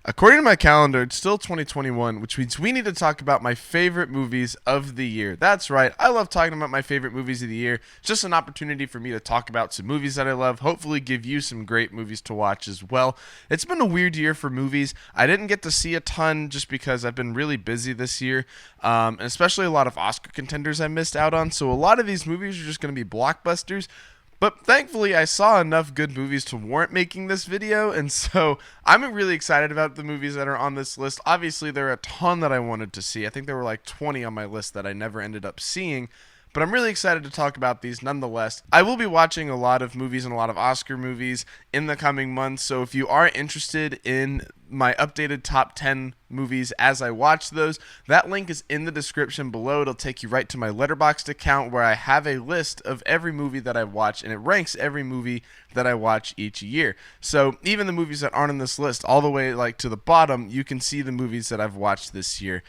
According to my calendar, it's still 2021, which means we need to talk about my favorite movies of the year. That's right, I love talking about my favorite movies of the year. It's just an opportunity for me to talk about some movies that I love, hopefully give you some great movies to watch as well. It's been a weird year for movies. I didn't get to see a ton just because I've been really busy this year, and especially a lot of Oscar contenders I missed out on, so a lot of these movies are just going to be blockbusters. But thankfully, I saw enough good movies to warrant making this video, and so I'm really excited about the movies that are on this list. Obviously, there are a ton that I wanted to see. I think there were like 20 on my list that I never ended up seeing, but I'm really excited to talk about these nonetheless. I will be watching a lot of movies and a lot of Oscar movies in the coming months, so if you are interested in my updated top 10 movies as I watch those, that link is in the description below. It'll take you right to my Letterboxd account where I have a list of every movie that I've watched, and it ranks every movie that I watch each year. So even the movies that aren't on this list, all the way like to the bottom, you can see the movies that I've watched this year.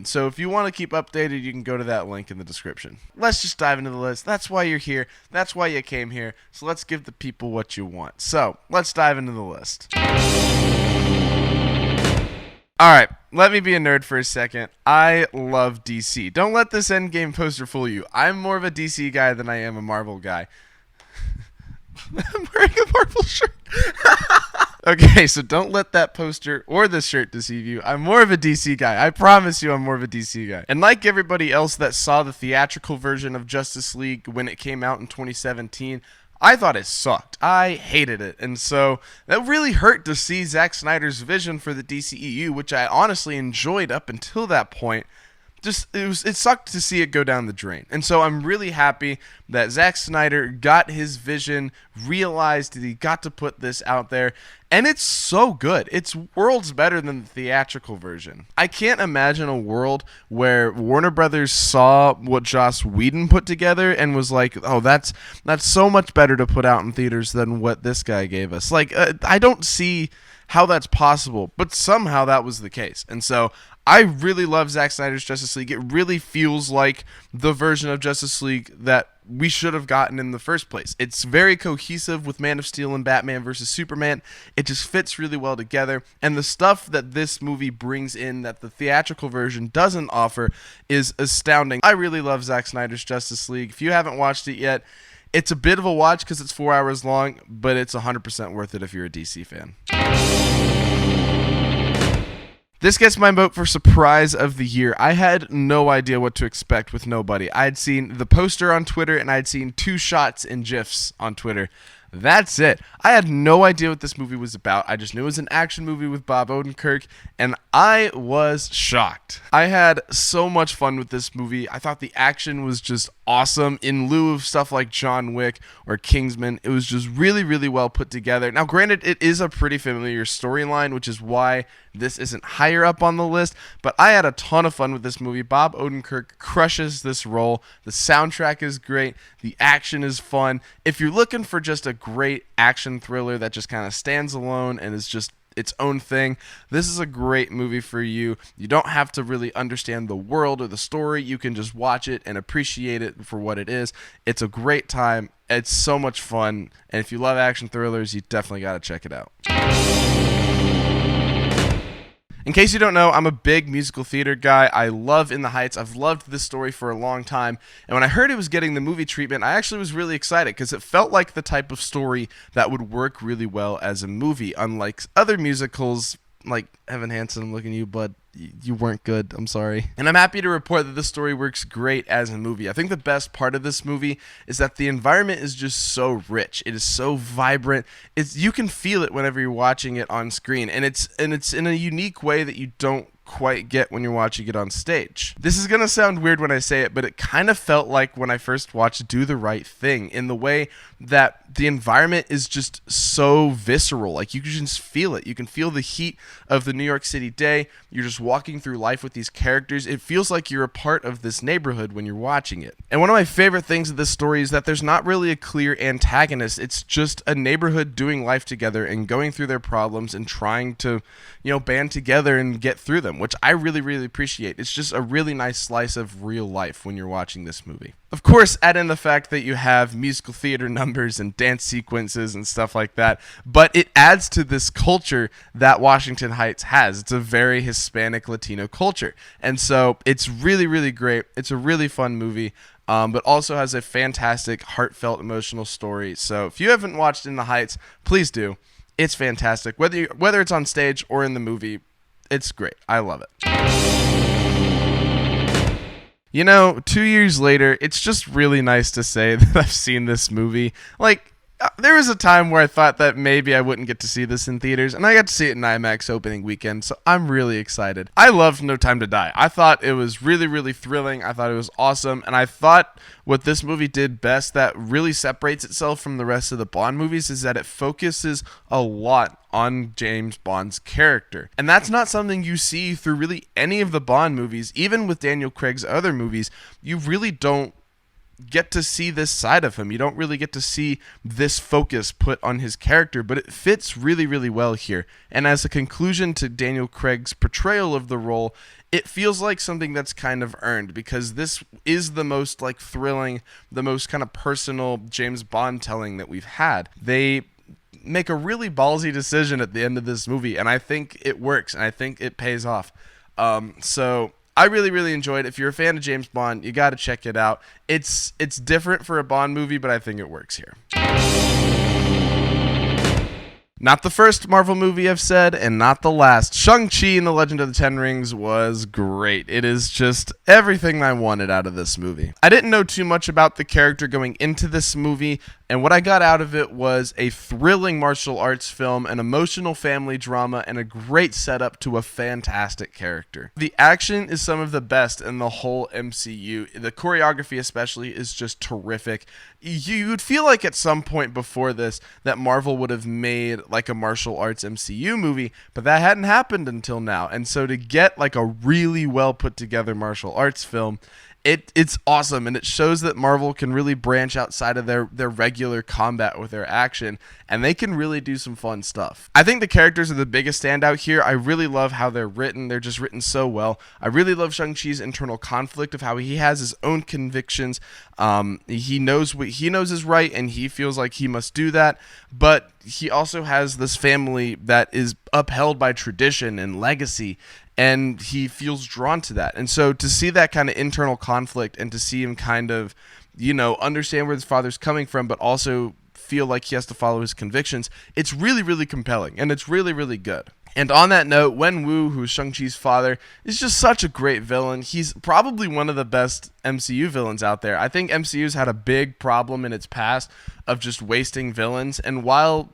So if you want to keep updated, you can go to that link in the description. Let's just dive into the list. That's why you're here. That's why you came here. So let's give the people what you want. So let's dive into the list. Alright, let me be a nerd for a second. I love DC. Don't let this Endgame poster fool you. I'm more of a DC guy than I am a Marvel guy. I'm wearing a Marvel shirt. Okay, so don't let that poster or this shirt deceive you. I'm more of a DC guy. I promise you I'm more of a DC guy. And like everybody else that saw the theatrical version of Justice League when it came out in 2017, I thought it sucked. I hated it. And so that really hurt to see Zack Snyder's vision for the DCEU, which I honestly enjoyed up until that point. It sucked to see it go down the drain. And so I'm really happy that Zack Snyder got his vision, realized that he got to put this out there, and it's so good. It's worlds better than the theatrical version. I can't imagine a world where Warner Brothers saw what Joss Whedon put together and was like, oh, that's so much better to put out in theaters than what this guy gave us. Like, I don't see how that's possible, but somehow that was the case. And so I really love Zack Snyder's Justice League. It really feels like the version of Justice League that we should have gotten in the first place. It's very cohesive with Man of Steel and Batman vs. Superman. It just fits really well together. And the stuff that this movie brings in that the theatrical version doesn't offer is astounding. I really love Zack Snyder's Justice League. If you haven't watched it yet, it's a bit of a watch because it's 4 hours long, but it's 100% worth it if you're a DC fan. This gets my vote for surprise of the year. I had no idea what to expect with Nobody. I had seen the poster on Twitter, and I had seen 2 shots and GIFs on Twitter. That's it. I had no idea what this movie was about. I just knew it was an action movie with Bob Odenkirk, and I was shocked. I had so much fun with this movie. I thought the action was just awesome. In lieu of stuff like John Wick or Kingsman, it was just really, really well put together. Now, granted, it is a pretty familiar storyline, which is why this isn't higher up on the list, but I had a ton of fun with this movie. Bob Odenkirk crushes this role. The soundtrack is great. The action is fun. If you're looking for just a great action thriller that just kind of stands alone and is just its own thing, this is a great movie for you. You don't have to really understand the world or the story. You can just watch it and appreciate it for what it is. It's a great time. It's so much fun. And if you love action thrillers, you definitely got to check it out. In case you don't know, I'm a big musical theater guy. I love In the Heights. I've loved this story for a long time. And when I heard it was getting the movie treatment, I actually was really excited because it felt like the type of story that would work really well as a movie, unlike other musicals like Evan Hansen. I'm looking at you, bud. You weren't good. I'm sorry. And I'm happy to report that this story works great as a movie. I think the best part of this movie is that the environment is just so rich. It is so vibrant. You can feel it whenever you're watching it on screen, and it's in a unique way that you don't quite get when you're watching it on stage. This is gonna sound weird when I say it, but it kind of felt like when I first watched Do the Right Thing, in the way that the environment is just so visceral. Like, you can just feel it. You can feel the heat of the New York City day. You're just walking through life with these characters. It feels like you're a part of this neighborhood when you're watching it. And one of my favorite things of this story is that there's not really a clear antagonist. It's just a neighborhood doing life together and going through their problems and trying to, band together and get through them. them, which I really, really appreciate. It's just a really nice slice of real life when you're watching this movie. Of course, add in the fact that you have musical theater numbers and dance sequences and stuff like that, but it adds to this culture that Washington Heights has. It's a very Hispanic Latino culture, and so it's really, really great. It's a really fun movie. But also has a fantastic, heartfelt, emotional story. So if you haven't watched In the Heights, please do. It's fantastic. Whether it's on stage or in the movie, it's great. I love it. 2 years later, it's just really nice to say that I've seen this movie. There was a time where I thought that maybe I wouldn't get to see this in theaters, and I got to see it in IMAX opening weekend, so I'm really excited. I loved No Time to Die. I thought it was really, really thrilling. I thought it was awesome, and I thought what this movie did best that really separates itself from the rest of the Bond movies is that it focuses a lot on James Bond's character. And that's not something you see through really any of the Bond movies. Even with Daniel Craig's other movies, you really don't get to see this side of him. You don't really get to see this focus put on his character, but it fits really, really well here. And as a conclusion to Daniel Craig's portrayal of the role, it feels like something that's kind of earned, because this is the most thrilling, the most kind of personal James Bond telling that we've had. They make a really ballsy decision at the end of this movie, and I think it works, and I think it pays off. So I really, really enjoyed it. If you're a fan of James Bond, you got to check it out. It's different for a Bond movie, but I think it works here. Not the first Marvel movie I've said, and not the last. Shang-Chi and the Legend of the Ten Rings was great. It is just everything I wanted out of this movie. I didn't know too much about the character going into this movie, and what I got out of it was a thrilling martial arts film, an emotional family drama, and a great setup to a fantastic character. The action is some of the best in the whole MCU. The choreography especially is just terrific. You'd feel like at some point before this that Marvel would have made a martial arts MCU movie, but that hadn't happened until now. And so to get a really well put together martial arts film, it's awesome, and it shows that Marvel can really branch outside of their regular combat with their action, and they can really do some fun stuff. I think the characters are the biggest standout here. I really love how they're written. They're just written so well. I really love Shang-Chi's internal conflict of how he has his own convictions. He knows what he knows is right, and he feels like he must do that, but he also has this family that is upheld by tradition and legacy, and he feels drawn to that. And so to see that kind of internal conflict, and to see him kind of, understand where his father's coming from, but also feel like he has to follow his convictions, it's really, really compelling, and it's really, really good. And on that note, Wen Wu, who's Shang-Chi's father, is just such a great villain. He's probably one of the best MCU villains out there. I think MCU's had a big problem in its past of just wasting villains. And while,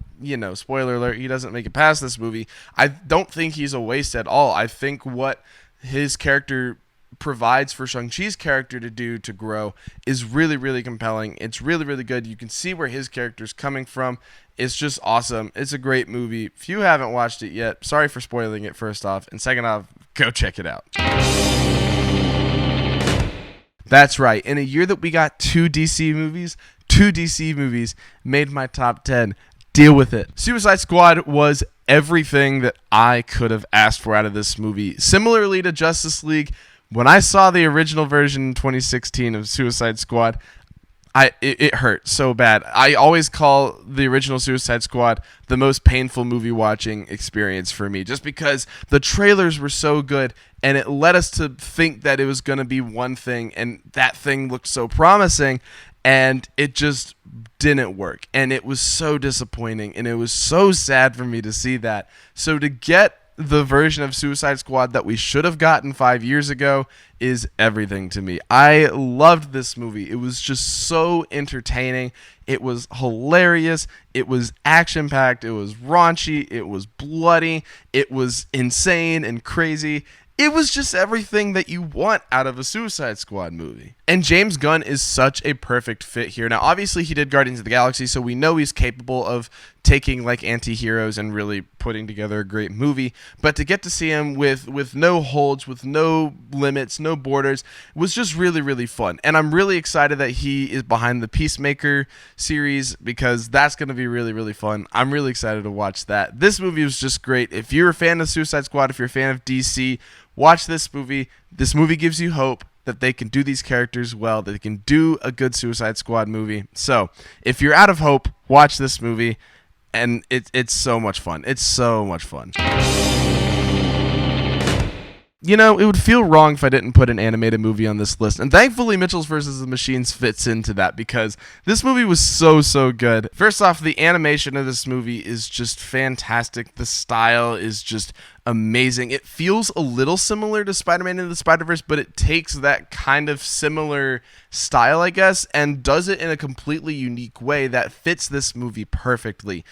spoiler alert, he doesn't make it past this movie, I don't think he's a waste at all. I think what his character provides for Shang-Chi's character to do to grow is really, really compelling. It's really, really good. You can see where his character's coming from. It's just awesome. It's a great movie. If you haven't watched it yet, sorry for spoiling it, first off. And second off, go check it out. That's right. In a year that we got two DC movies made my top 10. Deal with it. Suicide Squad was everything that I could have asked for out of this movie. Similarly to Justice League, when I saw the original version in 2016 of Suicide Squad, it hurt so bad. I always call the original Suicide Squad the most painful movie watching experience for me, just because the trailers were so good, and it led us to think that it was going to be one thing, and that thing looked so promising, and it just didn't work. And it was so disappointing, and it was so sad for me to see that. So to get the version of Suicide Squad that we should have gotten 5 years ago is everything to me. I loved this movie. It was just so entertaining. It was hilarious. It was action-packed. It was raunchy. It was bloody. It was insane and crazy. It was just everything that you want out of a Suicide Squad movie. And James Gunn is such a perfect fit here. Now, obviously, he did Guardians of the Galaxy, so we know he's capable of taking like anti-heroes and really putting together a great movie. But to get to see him with no holds, with no limits, no borders, was just really, really fun. And I'm really excited that he is behind the Peacemaker series, because that's going to be really, really fun. I'm really excited to watch that. This movie was just great. If you're a fan of Suicide Squad, if you're a fan of DC, watch this movie. This movie gives you hope that they can do these characters well, that they can do a good Suicide Squad movie. So if you're out of hope, watch this movie, and it's so much fun. It's so much fun. You know, it would feel wrong if I didn't put an animated movie on this list, and thankfully Mitchell's vs. the Machines fits into that, because this movie was so good. First off, the animation of this movie is just fantastic. The style is just amazing. It feels a little similar to Spider-Man Into the Spider-Verse, but it takes that kind of similar style, I guess, and does it in a completely unique way that fits this movie perfectly.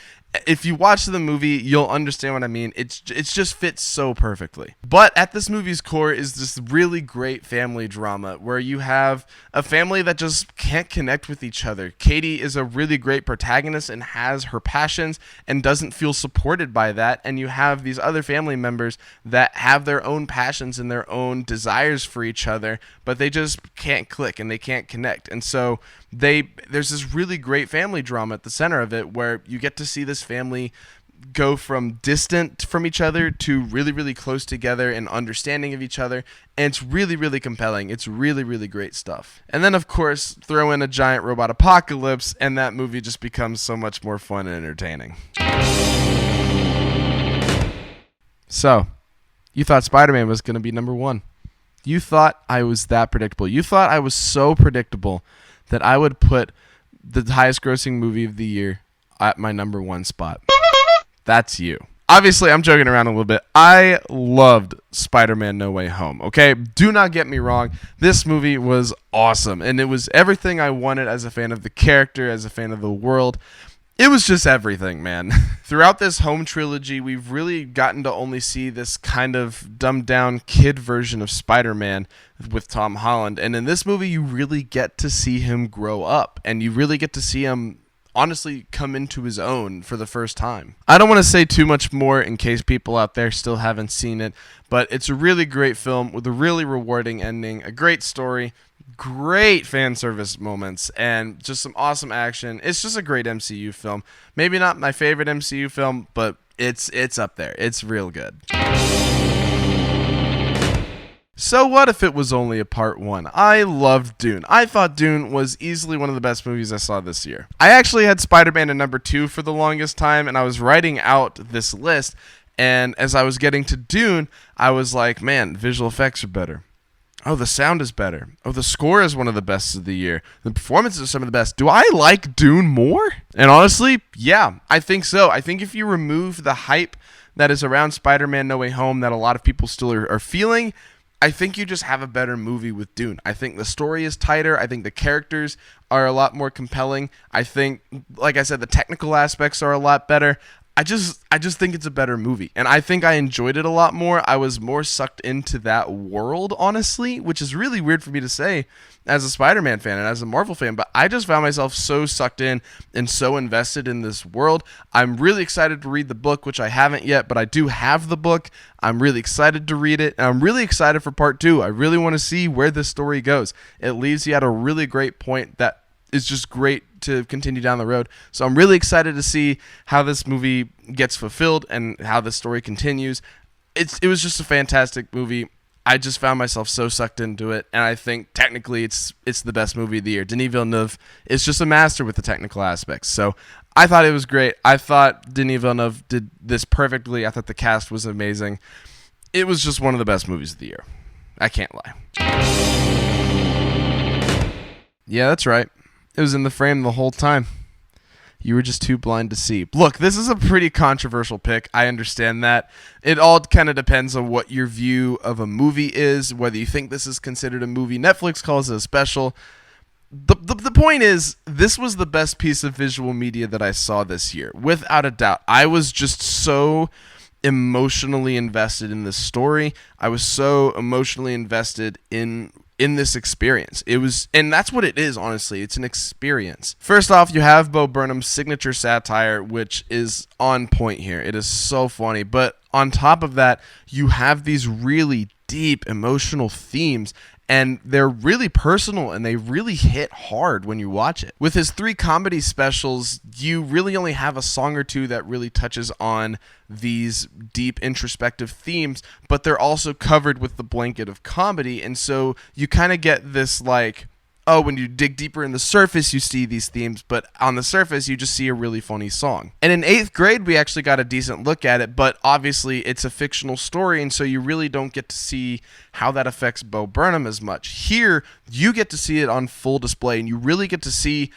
If you watch the movie, you'll understand what I mean. It just fits so perfectly. But at this movie's core is this really great family drama where you have a family that just can't connect with each other. Katie is a really great protagonist and has her passions and doesn't feel supported by that. And you have these other family members that have their own passions and their own desires for each other, but they just can't click and they can't connect. And so there's this really great family drama at the center of it, where you get to see this family go from distant from each other to really, really close together and understanding of each other. And it's really, really compelling. It's really, really great stuff. And then, of course, throw in a giant robot apocalypse, and that movie just becomes so much more fun and entertaining. So, you thought Spider-Man was going to be number one. You thought I was that predictable. You thought I was so predictable that I would put the highest grossing movie of the year at my number one spot. That's you. Obviously, I'm joking around a little bit. I loved Spider-Man No Way Home, okay? Do not get me wrong. This movie was awesome, and it was everything I wanted as a fan of the character, as a fan of the world. It was just everything, man. Throughout this home trilogy, we've really gotten to only see this kind of dumbed-down kid version of Spider-Man with Tom Holland. And in this movie, you really get to see him grow up, and you really get to see him honestly come into his own for the first time. I don't want to say too much more in case people out there still haven't seen it, but it's a really great film with a really rewarding ending, a great story, great fan service moments, and just some awesome action. It's just a great MCU film. Maybe not my favorite MCU film, but it's up there. It's real good. So what if it was only a part one? I loved Dune. I thought Dune was easily one of the best movies I saw this year. I actually had Spider-Man at number 2 for the longest time, and I was writing out this list, and as I was getting to Dune, I was like, man, visual effects are better. Oh, the sound is better. Oh, the score is one of the best of the year. The performances are some of the best. Do I like Dune more? And honestly, yeah, I think so. I think if you remove the hype that is around Spider-Man No Way Home that a lot of people still are feeling, I think you just have a better movie with Dune. I think the story is tighter. I think the characters are a lot more compelling. I think, like I said, the technical aspects are a lot better. I just think it's a better movie, and I think I enjoyed it a lot more. I was more sucked into that world, honestly, which is really weird for me to say as a Spider-Man fan and as a Marvel fan, but I just found myself so sucked in and so invested in this world. I'm really excited to read the book, which I haven't yet, but I do have the book. I'm really excited to read it, and I'm really excited for part 2. I really want to see where this story goes. It leaves you at a really great point that is just great to continue down the road. So I'm really excited to see how this movie gets fulfilled and how the story continues. It was just a fantastic movie. I just found myself so sucked into it, and I think technically it's the best movie of the year. Denis Villeneuve is just a master with the technical aspects. So I thought it was great. I thought Denis Villeneuve did this perfectly. I thought the cast was amazing. It was just one of the best movies of the year. I can't lie. Yeah, that's right. It was in the frame the whole time. You were just too blind to see. Look, this is a pretty controversial pick. I understand that. It all kind of depends on what your view of a movie is, whether you think this is considered a movie. Netflix calls it a special. The point is, this was the best piece of visual media that I saw this year, without a doubt. I was just so emotionally invested in this story. I was so emotionally invested in in this experience. It was, and that's what it is, honestly. It's an experience. First off, you have Bo Burnham's signature satire, which is on point here. It is so funny. But on top of that, you have these really deep emotional themes, and they're really personal and they really hit hard when you watch it. With his 3 comedy specials, you really only have a song or two that really touches on these deep introspective themes, but they're also covered with the blanket of comedy, and so you kind of get this like, oh, when you dig deeper in the surface, you see these themes, but on the surface, you just see a really funny song. And in 8th grade, we actually got a decent look at it, but obviously it's a fictional story, and so you really don't get to see how that affects Bo Burnham as much. Here, you get to see it on full display, and you really get to see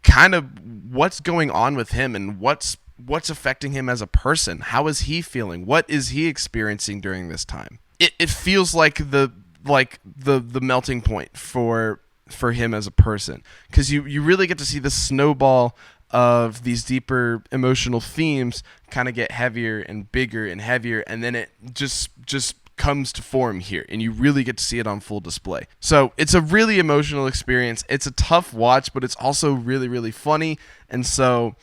kind of what's going on with him and what's affecting him as a person. How is he feeling? What is he experiencing during this time? It feels like the melting point for him as a person, because you really get to see the snowball of these deeper emotional themes kind of get heavier and bigger and heavier, and then it just comes to form here, and you really get to see it on full display. So it's a really emotional experience. It's a tough watch, but it's also really, really funny, and so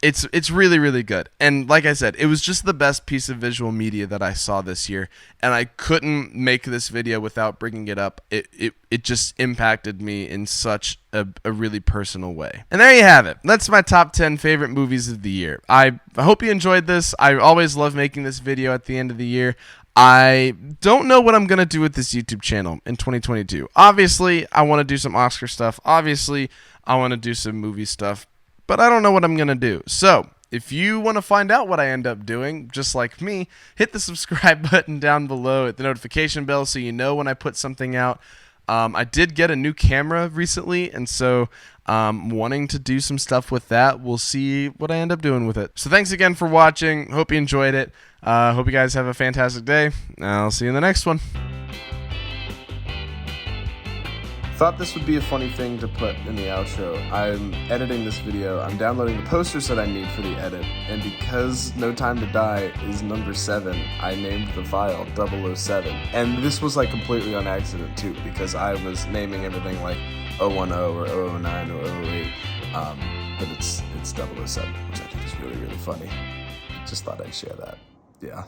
it's really, really good. And like I said, it was just the best piece of visual media that I saw this year, and I couldn't make this video without bringing it up. It just impacted me in such a really personal way. And there you have it. That's my top 10 favorite movies of the year. I hope you enjoyed this. I always love making this video at the end of the year. I don't know what I'm going to do with this YouTube channel in 2022. Obviously, I want to do some Oscar stuff. Obviously, I want to do some movie stuff. But I don't know what I'm going to do. So, if you want to find out what I end up doing, just like me, hit the subscribe button down below, hit the notification bell so you know when I put something out. I did get a new camera recently, and so wanting to do some stuff with that. We'll see what I end up doing with it. So thanks again for watching. Hope you enjoyed it. Hope you guys have a fantastic day. I'll see you in the next one. Thought this would be a funny thing to put in the outro. I'm editing this video, I'm downloading the posters that I need for the edit, and because No Time to Die is number 7, I named the file 007. And this was like completely on accident too, because I was naming everything like 010 or 009 or 008, but it's 007, which I think is really, really funny. Just thought I'd share that. Yeah.